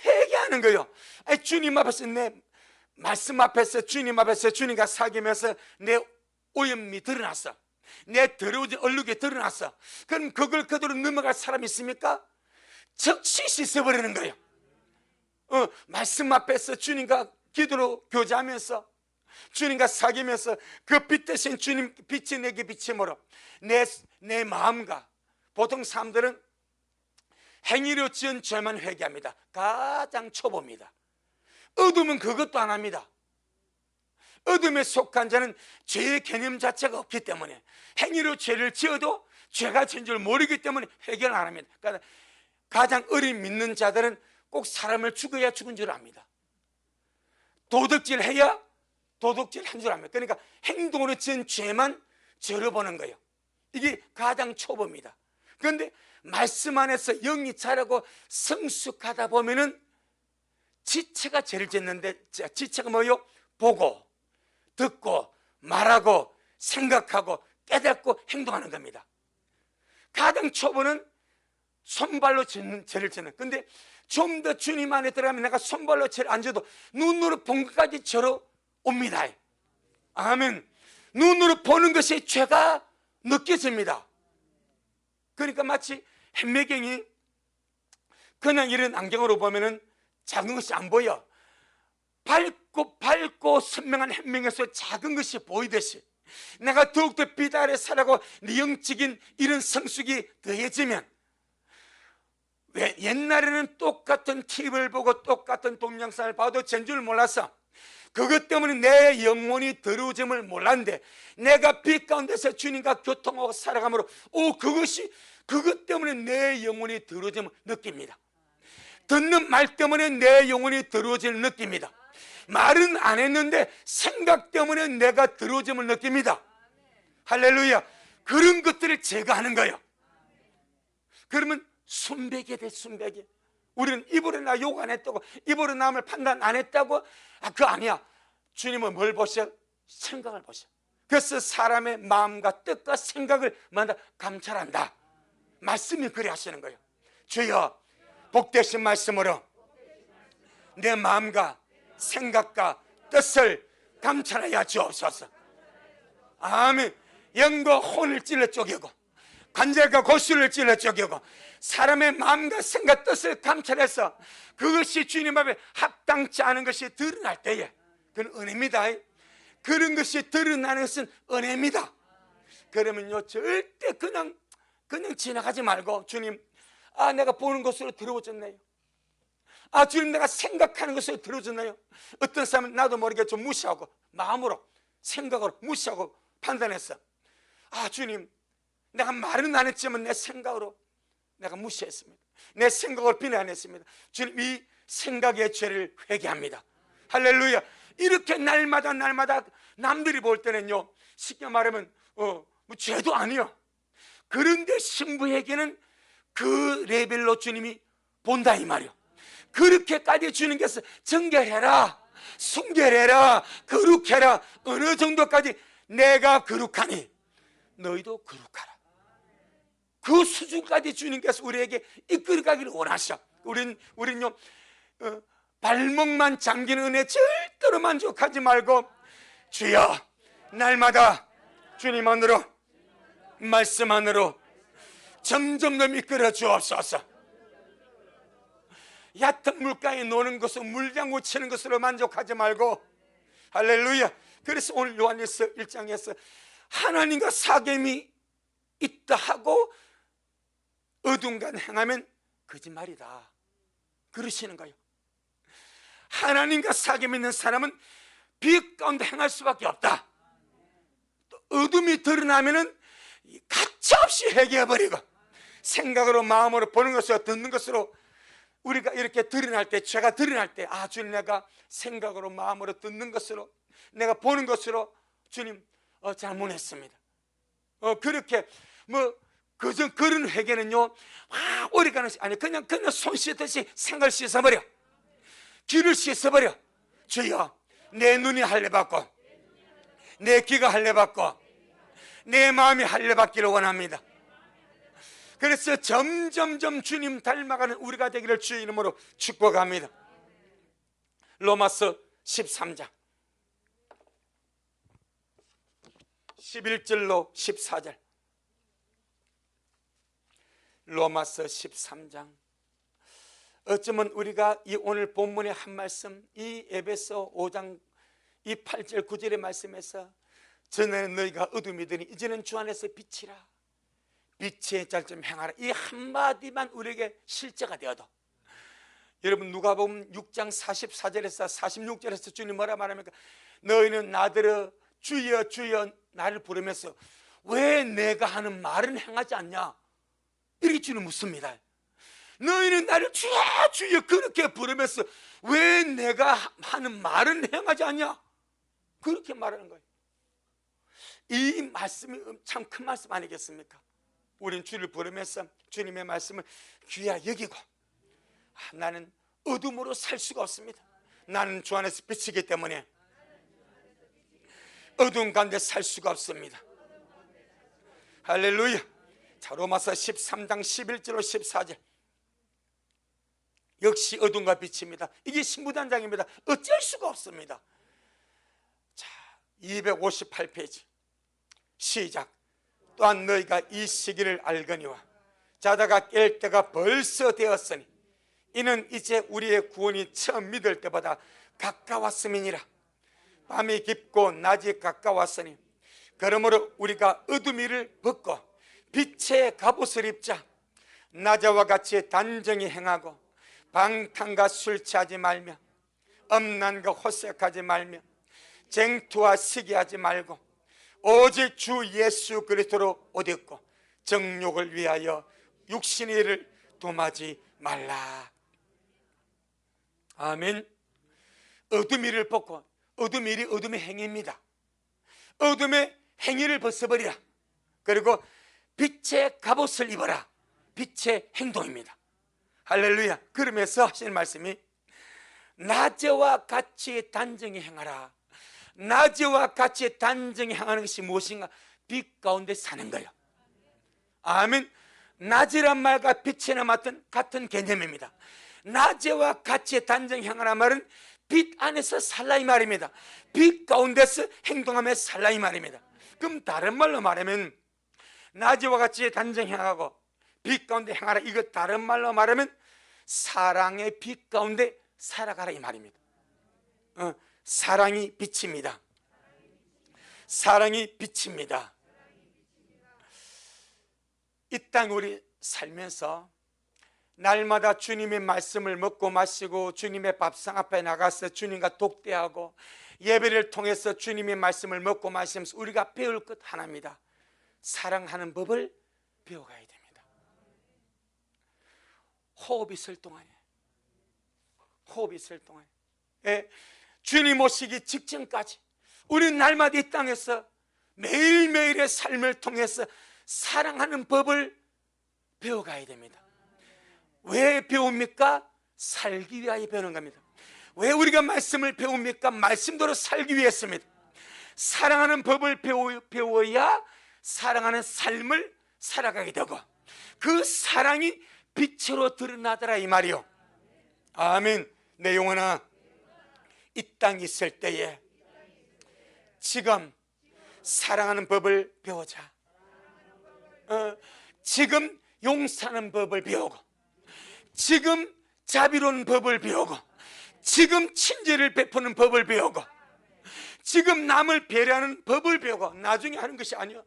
Speaker 1: 회개하는 거예요. 아니, 주님 앞에서, 내 말씀 앞에서, 주님 앞에서 주님과 사귀면서 내 오염이 드러났어. 내 더러워진 얼룩이 드러났어. 그럼 그걸 그대로 넘어갈 사람이 있습니까? 즉시 씻어버리는 거예요. 말씀 앞에서 주님과 기도로 교제하면서 주님과 사귀면서 그 빛 대신 주님 빛이 내게 비침으로 내 마음과, 보통 사람들은 행위로 지은 죄만 회개합니다. 가장 초보입니다. 어둠은 그것도 안 합니다. 어둠에 속한 자는 죄의 개념 자체가 없기 때문에 행위로 죄를 지어도 죄가 지은 줄 모르기 때문에 회개를 안 합니다. 그러니까 가장 어린 믿는 자들은 꼭 사람을 죽여야 죽은 줄 압니다. 도덕질 해야 도덕질 한 줄 압니다. 그러니까 행동으로 지은 죄만 죄로 보는 거예요. 이게 가장 초보입니다. 그런데 말씀 안에서 영이 자라고 성숙하다 보면은 지체가 죄를 짓는데, 지체가 뭐예요? 보고, 듣고, 말하고, 생각하고, 깨닫고 행동하는 겁니다. 가장 초보는 손발로 죄를 짓는. 근데 좀 더 주님 안에 들어가면 내가 손발로 죄를 안 져도 눈으로 본 것까지 저로 옵니다. 아멘. 눈으로 보는 것이 죄가 느껴집니다. 그러니까 마치 햇매경이 그냥 이런 안경으로 보면은 작은 것이 안 보여. 밝고 선명한 햇명에서 작은 것이 보이듯이 내가 더욱더 빛 아래 살아고 네 영적인 이런 성숙이 더해지면, 왜 옛날에는 똑같은 TV를 보고 똑같은 동영상을 봐도 전 줄 몰랐어. 그것 때문에 내 영혼이 더러워짐을 몰랐는데 내가 빛 가운데서 주님과 교통하고 살아감으로 그것 때문에 내 영혼이 더러워짐을 느낍니다. 듣는 말 때문에 내 영혼이 더러워짐을 느낍니다. 말은 안 했는데 생각 때문에 내가 더러워짐을 느낍니다. 할렐루야. 그런 것들을 제거하는 거예요. 그러면 순백이 돼. 순백이. 우리는 입으로 나 욕 안 했다고, 입으로 남을 판단 안 했다고. 그거 아니야. 주님은 뭘 보셔? 생각을 보셔. 그래서 사람의 마음과 뜻과 생각을 먼저 감찰한다. 말씀이 그래 하시는 거예요. 주여, 복되신 말씀으로 내 마음과 생각과 뜻을 감찰하여 주옵소서. 아멘. 영과 혼을 찔러 쪼개고 관절과 골수를 찔러 쪼개고 사람의 마음과 생각 뜻을 감찰해서 그것이 주님 앞에 합당치 않은 것이 드러날 때에, 그건 은혜입니다. 그런 것이 드러나는 것은 은혜입니다. 그러면요 절대 그냥 지나가지 말고, 주님, 내가 보는 것으로 더러워졌네요. 주님, 내가 생각하는 것으로 더러워졌네요. 어떤 사람은 나도 모르게 좀 무시하고, 마음으로 생각으로 무시하고 판단했어. 주님, 내가 말은 안 했지만 내 생각으로 내가 무시했습니다. 내 생각을 비난했습니다. 주님, 이 생각의 죄를 회개합니다. 할렐루야. 이렇게 날마다 남들이 볼 때는요 쉽게 말하면 뭐 죄도 아니요. 그런데 신부에게는 그 레벨로 주님이 본다 이 말이요. 그렇게까지 주님께서 정결해라, 순결해라, 거룩해라. 어느 정도까지? 내가 거룩하니 너희도 거룩하라. 그 수준까지 주님께서 우리에게 이끌어가기를 원하셔. 우린요 발목만 잠기는 은혜 절대로 만족하지 말고, 주여, 날마다 주님 안으로, 말씀 안으로 점점 더 이끌어 주옵소서. 얕은 물가에 노는 것을, 물장구 치는 것으로 만족하지 말고, 할렐루야. 그래서 오늘 요한일서 1장에서 하나님과 사귐이 있다 하고 어둠과 행하면 거짓말이다 그러시는 거예요. 하나님과 사귐 있는 사람은 빛 가운데 행할 수밖에 없다. 또 어둠이 드러나면은 가차없이 회개해버리고 생각으로 마음으로 보는 것으로 듣는 것으로 우리가 이렇게 드러날 때, 죄가 드러날 때, 아 주님, 내가 생각으로 마음으로 듣는 것으로 내가 보는 것으로 주님 잘못했습니다. 그렇게 그저 그런 회개는요 오래 가는 것이 아니, 그냥 손 씻듯이 생각을 씻어버려, 귀를 씻어버려. 주여, 내 눈이 할례받고 내 귀가 할례받고 내 마음이 할례받기를 원합니다. 그래서 점점점 주님 닮아가는 우리가 되기를 주의 이름으로 축복합니다. 로마서 13장 11절로 14절. 로마서 13장. 어쩌면 우리가 이 오늘 본문의 한 말씀, 이 에베소 5장 이 8절 9절의 말씀에서 전에는 너희가 어둠이더니 이제는 주 안에서 빛이라, 빛의 잘 좀 행하라, 이 한마디만 우리에게 실제가 되어도, 여러분 누가복음 6장 44절에서 46절에서 주님 뭐라 말합니까? 너희는 나더러 주여 주여 나를 부르면서 왜 내가 하는 말은 행하지 않냐, 이렇게 주님 묻습니다. 너희는 나를 주여 주여 그렇게 부르면서 왜 내가 하는 말은 행하지 않냐, 그렇게 말하는 거예요. 이 말씀이 참 큰 말씀 아니겠습니까? 우린 주를 부르면서 주님의 말씀을 귀하 여기고, 나는 어둠으로 살 수가 없습니다. 나는 주 안에서 빛이기 때문에 어둠 가운데 살 수가 없습니다. 할렐루야. 자, 로마서 13장 11절로 14절. 역시 어둠과 빛입니다. 이게 신구단장입니다. 어쩔 수가 없습니다. 자, 258페이지 시작. 또한 너희가 이 시기를 알거니와 자다가 깰 때가 벌써 되었으니 이는 이제 우리의 구원이 처음 믿을 때보다 가까웠음이니라. 밤이 깊고 낮이 가까웠으니 그러므로 우리가 어둠이를 벗고 빛의 갑옷을 입자. 낮에와 같이 단정히 행하고 방탕과 술 취하지 말며 음란과 호색하지 말며 쟁투와 시기하지 말고 오직 주 예수 그리스도로 옷 입고 정욕을 위하여 육신의 일을 dom하지 말라. 아멘. 어둠이를 벗고, 어둠이 어둠의 행위입니다. 어둠의 행위를 벗어버리라. 그리고 빛의 갑옷을 입어라. 빛의 행동입니다. 할렐루야. 그러면서 하시는 말씀이 낮에와 같이 단정히 행하라. 낮에와 같이 단정히 행하는 것이 무엇인가? 빛 가운데 사는 거예요. 아멘. 낮이란 말과 빛이나 같은 개념입니다. 낮에와 같이 단정히 행하라 말은 빛 안에서 살라 이 말입니다. 빛 가운데서 행동하며 살라 이 말입니다. 그럼 다른 말로 말하면 낮에와 같이 단정히 행하고 빛 가운데 행하라, 이거 다른 말로 말하면 사랑의 빛 가운데 살아가라 이 말입니다. 사랑이 빛입니다. 사랑이 빛입니다. 이 땅 우리 살면서 날마다 주님의 말씀을 먹고 마시고 주님의 밥상 앞에 나가서 주님과 독대하고 예배를 통해서 주님의 말씀을 먹고 마시면서 우리가 배울 것 하나입니다. 사랑하는 법을 배워가야 됩니다. 호흡이 있을 동안에, 호흡이 있을 동안에, 주님 오시기 직전까지 우리는 날마다 이 땅에서 매일매일의 삶을 통해서 사랑하는 법을 배워가야 됩니다. 왜 배웁니까? 살기 위하여 배우는 겁니다. 왜 우리가 말씀을 배웁니까? 말씀대로 살기 위해서입니다. 사랑하는 법을 배워야 사랑하는 삶을 살아가게 되고 그 사랑이 빛으로 드러나더라 이 말이요. 아멘. 내 영혼아, 이 땅에 있을 때에 지금 사랑하는 법을 배우자. 지금 용서하는 법을 배우고 지금 자비로운 법을 배우고 지금 친절을 베푸는 법을 배우고 지금 남을 배려하는 법을 배우고 나중에 하는 것이 아니요.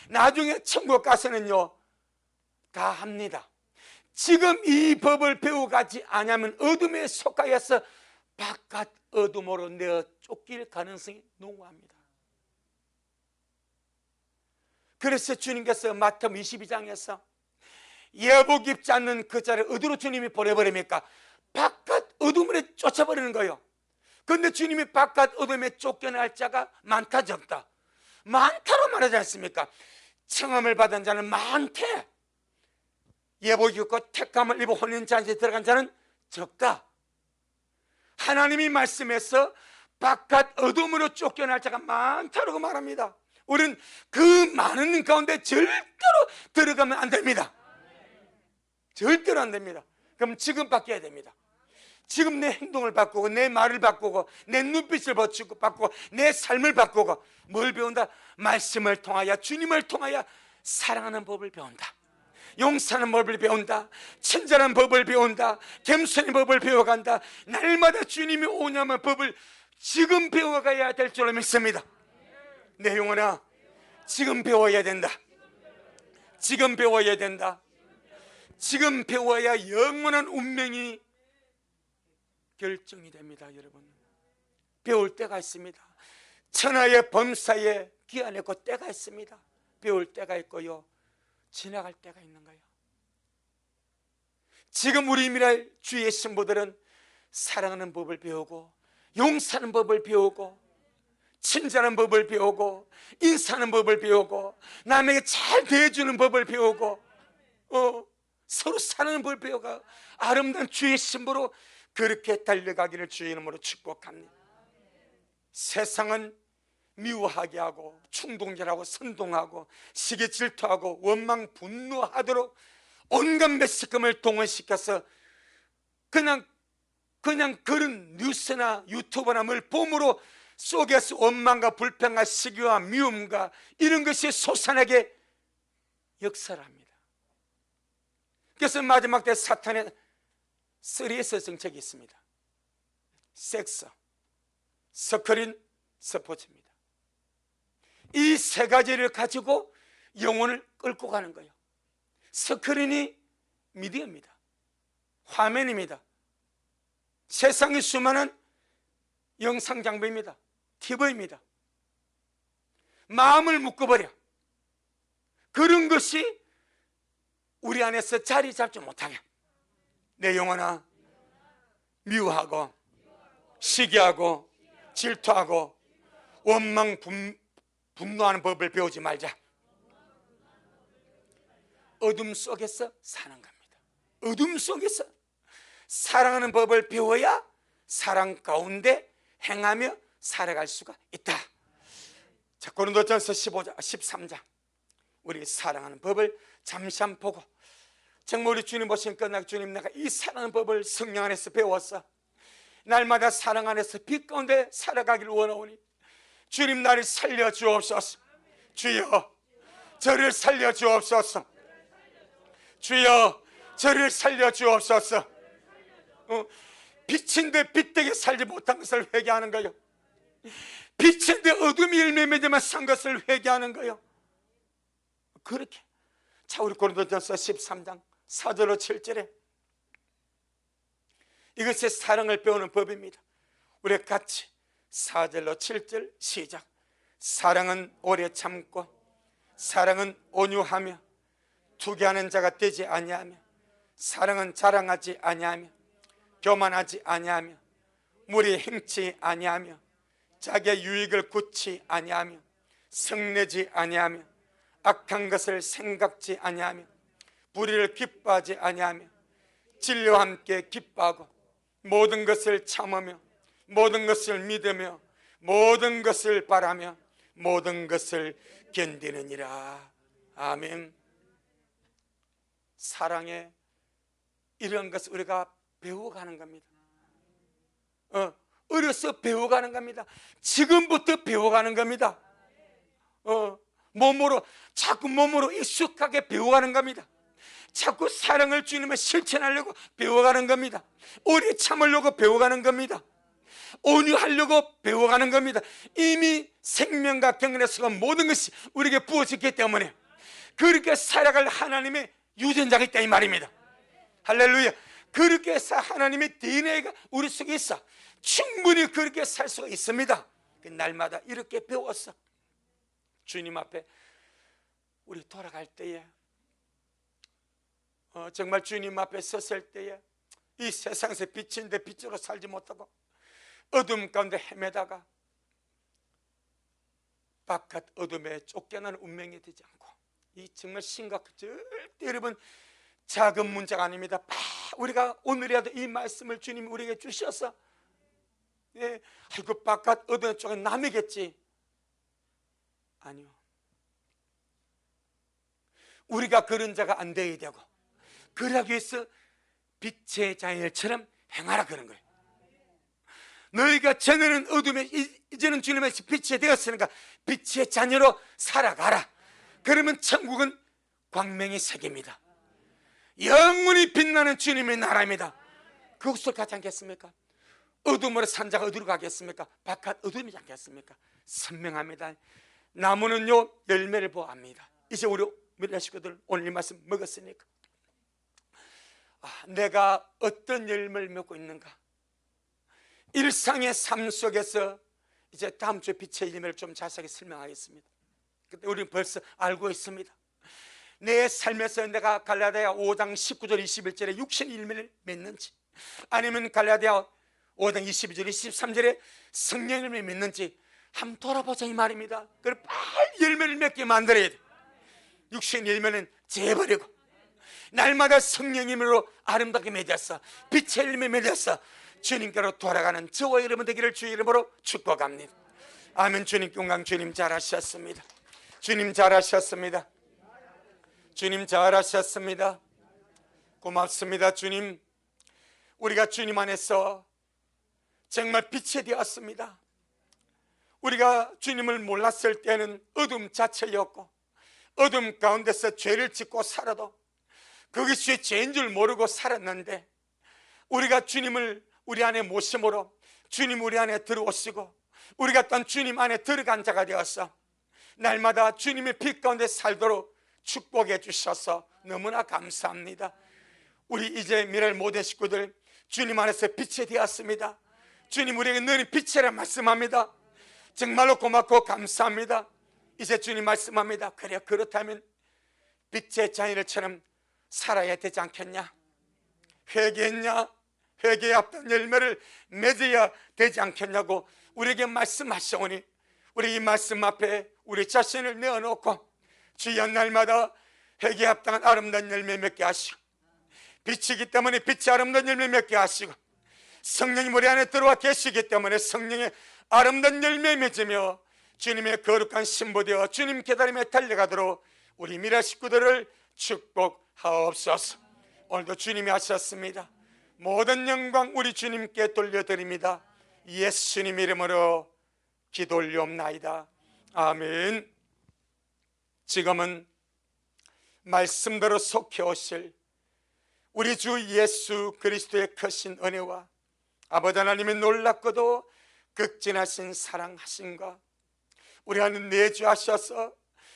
Speaker 1: 나중에 천국 가서는요 다 합니다. 지금 이 법을 배워가지 않으면 어둠에 속하여서 바깥 어둠으로 내어 쫓길 가능성이 농후합니다. 그래서 주님께서 마태복음 22장에서 예복 입지 않는 그 자를 어디로 주님이 보내버립니까? 바깥 어둠으로 쫓아버리는 거예요. 그런데 주님이 바깥 어둠에 쫓겨날 자가 많다 적다? 많다로 말하지 않습니까? 청함을 받은 자는 많대. 예복 입고 택함을 입어 혼인잔치에 들어간 자는 적다. 하나님이 말씀해서 바깥 어둠으로 쫓겨날 자가 많다고 말합니다. 우리는 그 많은 가운데 절대로 들어가면 안 됩니다. 절대로 안 됩니다. 그럼 지금 바뀌어야 됩니다. 지금 내 행동을 바꾸고 내 말을 바꾸고 내 눈빛을 바꾸고 내 삶을 바꾸고 뭘 배운다? 말씀을 통하여 주님을 통하여 사랑하는 법을 배운다. 용서하는 법을 배운다. 친절한 법을 배운다. 겸손의 법을 배워간다. 날마다 주님이 오냐면 법을 지금 배워가야 될 줄로 믿습니다. 내 영혼아, 지금 배워야 된다. 지금 배워야 된다. 지금 배워야 영원한 운명이 결정이 됩니다. 여러분, 배울 때가 있습니다. 천하의 범사에 귀환했고 때가 있습니다. 배울 때가 있고요, 지나갈 때가 있는 거예요. 지금 우리 미랄 주의 신부들은 사랑하는 법을 배우고 용서하는 법을 배우고 친절한 법을 배우고 인사하는 법을 배우고 남에게 잘 대해주는 법을 배우고 서로 사는 법을 배워가 아름다운 주의 신부로 그렇게 달려가기를 주의 이름으로 축복합니다. 세상은 미워하게 하고 충동질하고 선동하고 시기 질투하고 원망 분노하도록 온갖 매스컴을 동원시켜서 그냥 그런 뉴스나 유튜브나 뭘 봄으로 속에서 원망과 불평과 시기와 미움과 이런 것이 솟아나게 역사를 합니다. 그래서 마지막 때 사탄의 3S 정책이 있습니다. 섹스, 스크린, 스포츠입니다. 이 세 가지를 가지고 영혼을 끌고 가는 거예요. 스크린이 미디어입니다. 화면입니다. 세상의 수많은 영상 장비입니다. TV입니다. 마음을 묶어버려. 그런 것이 우리 안에서 자리 잡지 못하게. 내 영혼아, 미워하고 시기하고 질투하고 원망 분노하는 법을 배우지 말자. 어둠 속에서 사는 겁니다. 어둠 속에서 사랑하는 법을 배워야 사랑 가운데 행하며 살아갈 수가 있다. 자, 고린도전서 15장, 13장 우리 사랑하는 법을 잠시 한번 보고, 정말 우리 주님 보시면 끝나고, 주님 내가 이 사랑하는 법을 성령 안에서 배웠어. 날마다 사랑 안에서 빛 가운데 살아가기를 원하오니 주님 나를 살려주옵소서. 주여 저를 살려주옵소서. 주여 저를 살려주옵소서. 빛인데 빛되게 살지 못한 것을 회개하는 거요. 빛인데 어둠이 일매매지만 산 것을 회개하는 거요. 그렇게. 자, 우리 고린도전서 13장 4절로 7절에 이것이 사랑을 배우는 법입니다. 우리 같이 4절로 7절 시작. 사랑은 오래 참고 사랑은 온유하며 투기하는 자가 되지 아니하며 사랑은 자랑하지 아니하며 교만하지 아니하며 무리 행치 아니하며 자기의 유익을 굳지 아니하며 성내지 아니하며 악한 것을 생각지 아니하며 불의를 기뻐하지 아니하며 진리와 함께 기뻐하고 모든 것을 참으며 모든 것을 믿으며 모든 것을 바라며 모든 것을 견디느니라. 아멘. 사랑에 이런 것을 우리가 배워가는 겁니다. 어려서 배워가는 겁니다. 지금부터 배워가는 겁니다. 자꾸 몸으로 익숙하게 배워가는 겁니다. 자꾸 사랑을 주님을 실천하려고 배워가는 겁니다. 오래 참으려고 배워가는 겁니다. 온유하려고 배워가는 겁니다. 이미 생명과 경건에서 모든 것이 우리에게 부어졌기 때문에 그렇게 살아갈 하나님의 유전자가 있다 이 말입니다. 할렐루야. 그렇게 해서 하나님의 DNA가 우리 속에 있어. 충분히 그렇게 살 수가 있습니다. 날마다 이렇게 배웠어. 주님 앞에 우리 돌아갈 때에 정말 주님 앞에 섰을 때에 이 세상에서 빛인데 빛으로 살지 못하고 어둠 가운데 헤매다가 바깥 어둠에 쫓겨나는 운명이 되지 않고, 이 정말 절대 여러분 작은 문제가 아닙니다. 우리가 오늘이라도 이 말씀을 주님이 우리에게 주셔서 아이고 바깥 어둠 쪽에 남이겠지. 아니요, 우리가 그런 자가 안 되어야 되고, 그러기 위해서 빛의 자녀처럼 행하라 그런 거예요. 너희가 전에는 어둠에 이제는 주님의 빛이 되었으니까 빛의 자녀로 살아가라. 그러면 천국은 광명의 세계입니다. 영원히 빛나는 주님의 나라입니다. 그곳을 가지 않겠습니까? 어둠으로 산 자가 어디로 가겠습니까? 바깥 어둠이지 않겠습니까? 선명합니다. 나무는요 열매를 보아합니다. 이제 우리 믿는 식구들 오늘 이 말씀 먹었으니까 내가 어떤 열매를 맺고 있는가, 일상의 삶 속에서 이제 다음 주에 빛의 열매를 좀 자세하게 설명하겠습니다. 근데 우리는 벌써 알고 있습니다. 내 삶에서 내가 갈라디아 5장 19절 21절에 육신의 열매를 맺는지, 아니면 갈라디아 5장 22절 23절에 성령의 열매를 맺는지 한번 돌아보자 이 말입니다. 그걸 빨리 열매를 맺게 만들어야 돼. 육신의 열매는 재버리고 날마다 성령의 열매로 아름답게 맺었어. 빛의 열매 맺었어. 주님께로 돌아가는 저와 여러분 되기를 주의 이름으로 축복합니다. 아멘. 주님 영광. 주님 잘하셨습니다. 주님 잘하셨습니다. 주님 잘하셨습니다. 고맙습니다. 주님, 우리가 주님 안에서 정말 빛이 되었습니다. 우리가 주님을 몰랐을 때는 어둠 자체였고, 어둠 가운데서 죄를 짓고 살아도 그것이 죄인 줄 모르고 살았는데, 우리가 주님을 우리 안에 모심으로 주님 우리 안에 들어오시고 우리가 또한 주님 안에 들어간 자가 되어서 날마다 주님의 빛 가운데 살도록 축복해 주셔서 너무나 감사합니다. 우리 이제 미랄 모든 식구들 주님 안에서 빛이 되었습니다. 주님 우리에게 늘 빛이라 말씀합니다. 정말로 고맙고 감사합니다. 이제 주님 말씀합니다. 그래, 그렇다면 빛의 자녀들처럼 살아야 되지 않겠냐? 회개했냐? 회개에 합당한 열매를 맺어야 되지 않겠냐고 우리에게 말씀하시오니, 우리 이 말씀 앞에 우리 자신을 내어놓고 주여 날마다 회개에 합당한 아름다운 열매 맺게 하시고, 빛이기 때문에 빛이 아름다운 열매 맺게 하시고, 성령이 우리 안에 들어와 계시기 때문에 성령의 아름다운 열매 맺으며 주님의 거룩한 신부되어 주님 계단에 달려가도록 우리 미라 식구들을 축복하옵소서. 오늘도 주님이 하셨습니다. 모든 영광 우리 주님께 돌려드립니다. 예수님 이름으로 기도 올리옵나이다. 아멘. 지금은 말씀대로 속해 오실 우리 주 예수 그리스도의 크신 은혜와 아버지 하나님의 놀랍고도 극진하신 사랑하심과 우리 안에 내주하셔서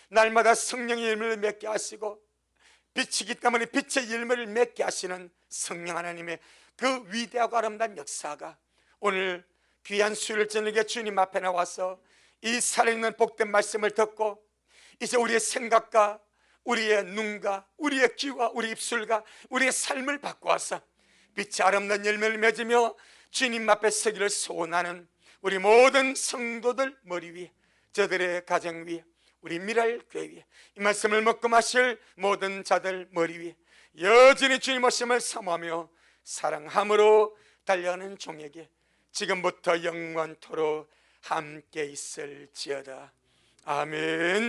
Speaker 1: 날마다 성령의 열매를 맺게 하시고, 빛이기 때문에 빛의 열매를 맺게 하시는 성령 하나님의 그 위대하고 아름다운 역사가 오늘 귀한 수요일 저녁에 주님 앞에 나와서 이 살아있는 복된 말씀을 듣고 이제 우리의 생각과 우리의 눈과 우리의 귀와 우리 입술과 우리의 삶을 바꾸어서 빛의 아름다운 열매를 맺으며 주님 앞에 서기를 소원하는 우리 모든 성도들 머리 위에, 저들의 가정 위에, 우리 미랄 교회 위에, 이 말씀을 먹고 마실 모든 자들 머리 위에 여전히 주님 오심을 사모하며 사랑함으로 달려가는 종에게 지금부터 영원토록 함께 있을지어다. 아멘.